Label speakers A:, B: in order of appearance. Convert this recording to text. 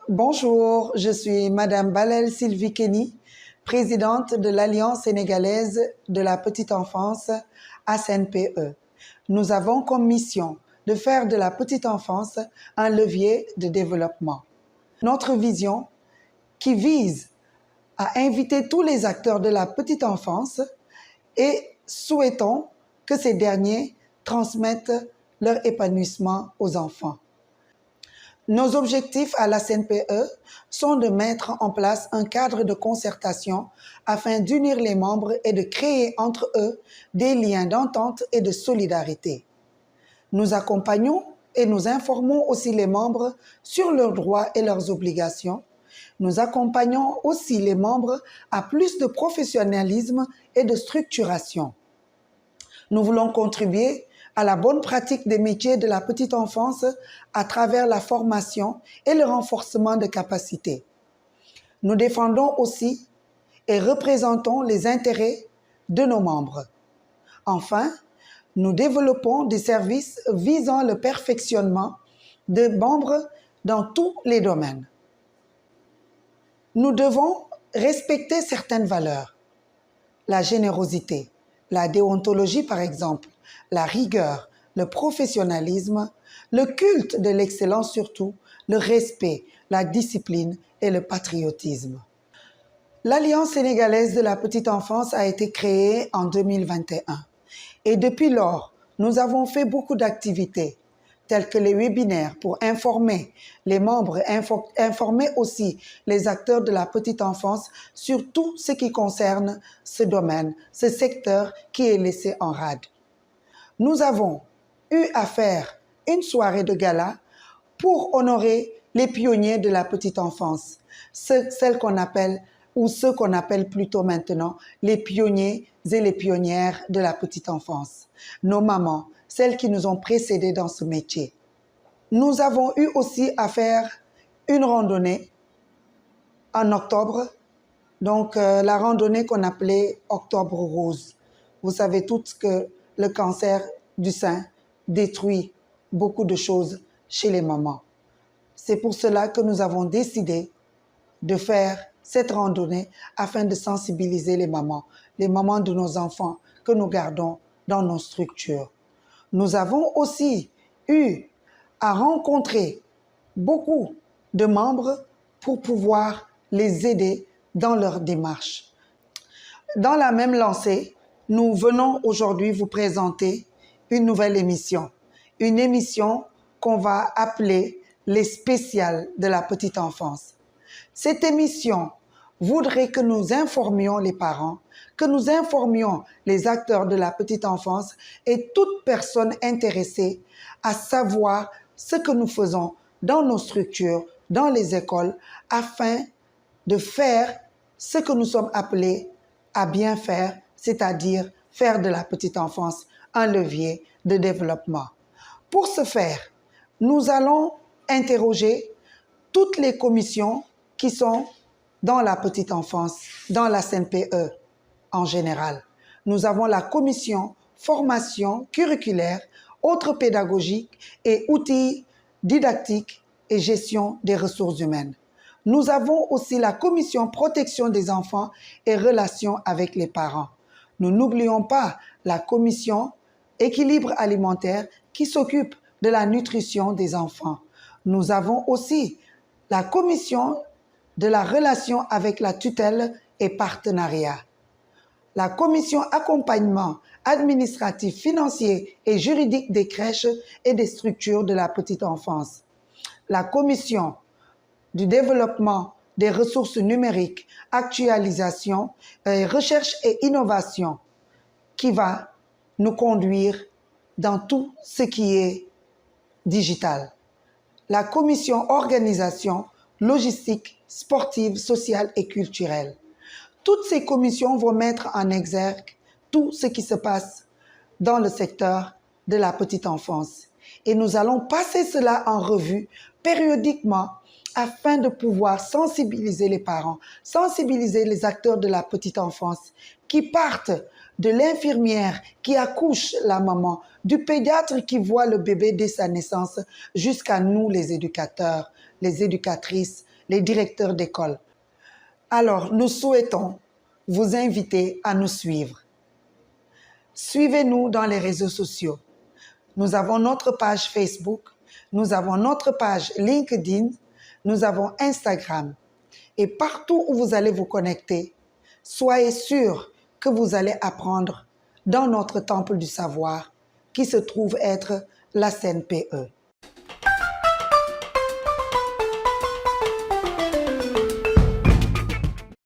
A: Bonjour, je suis Madame Balel Sylvie Kenny, présidente de l'Alliance sénégalaise de la petite enfance ASNPE. Nous avons comme mission de faire de la petite enfance un levier de développement. Notre vision qui vise à inviter tous les acteurs de la petite enfance et souhaitons que ces derniers transmettent leur épanouissement aux enfants. Nos objectifs à la CNPE sont de mettre en place un cadre de concertation afin d'unir les membres et de créer entre eux des liens d'entente et de solidarité. Nous accompagnons et nous informons aussi les membres sur leurs droits et leurs obligations. Nous accompagnons aussi les membres à plus de professionnalisme et de structuration. Nous voulons contribuer à la bonne pratique des métiers de la petite enfance à travers la formation et le renforcement de capacités. Nous défendons aussi et représentons les intérêts de nos membres. Enfin, nous développons des services visant le perfectionnement de membres dans tous les domaines. Nous devons respecter certaines valeurs, la générosité, la déontologie par exemple, la rigueur, le professionnalisme, le culte de l'excellence surtout, le respect, la discipline et le patriotisme. L'Alliance sénégalaise de la petite enfance a été créée en 2021 et depuis lors, nous avons fait beaucoup d'activités telles que les webinaires pour informer les membres, informer aussi les acteurs de la petite enfance sur tout ce qui concerne ce domaine, ce secteur qui est laissé en rade. Nous avons eu à faire une soirée de gala pour honorer les pionniers de la petite enfance, celles qu'on appelle ou ceux qu'on appelle plutôt maintenant les pionniers et les pionnières de la petite enfance, nos mamans, celles qui nous ont précédés dans ce métier. Nous avons eu aussi à faire une randonnée en octobre, donc la randonnée qu'on appelait Octobre Rose. Vous savez toutes que le cancer du sein détruit beaucoup de choses chez les mamans. C'est pour cela que nous avons décidé de faire cette randonnée afin de sensibiliser les mamans de nos enfants que nous gardons dans nos structures. Nous avons aussi eu à rencontrer beaucoup de membres pour pouvoir les aider dans leur démarche. Dans la même lancée, nous venons aujourd'hui vous présenter une nouvelle émission. Une émission qu'on va appeler les spéciales de la petite enfance. Cette émission voudrait que nous informions les parents, que nous informions les acteurs de la petite enfance et toute personne intéressée à savoir ce que nous faisons dans nos structures, dans les écoles, afin de faire ce que nous sommes appelés à bien faire, c'est-à-dire faire de la petite enfance un levier de développement. Pour ce faire, nous allons interroger toutes les commissions qui sont dans la petite enfance, dans la CNPE en général. Nous avons la commission formation curriculaire, autres pédagogiques et outils didactiques et gestion des ressources humaines. Nous avons aussi la commission protection des enfants et relations avec les parents. Nous n'oublions pas la commission équilibre alimentaire qui s'occupe de la nutrition des enfants. Nous avons aussi la commission de la relation avec la tutelle et partenariat. La commission accompagnement administratif, financier et juridique des crèches et des structures de la petite enfance. La commission du développement des ressources numériques, actualisation, recherche et innovation qui va nous conduire dans tout ce qui est digital. La commission organisation, logistique, sportive, sociale et culturelle. Toutes ces commissions vont mettre en exergue tout ce qui se passe dans le secteur de la petite enfance. Et nous allons passer cela en revue périodiquement afin de pouvoir sensibiliser les parents, sensibiliser les acteurs de la petite enfance qui partent de l'infirmière qui accouche la maman, du pédiatre qui voit le bébé dès sa naissance, jusqu'à nous les éducateurs, les éducatrices les directeurs d'école. Alors, nous souhaitons vous inviter à nous suivre. Suivez-nous dans les réseaux sociaux. Nous avons notre page Facebook, nous avons notre page LinkedIn, nous avons Instagram. Et partout où vous allez vous connecter, soyez sûrs que vous allez apprendre dans notre temple du savoir qui se trouve être la CNPE.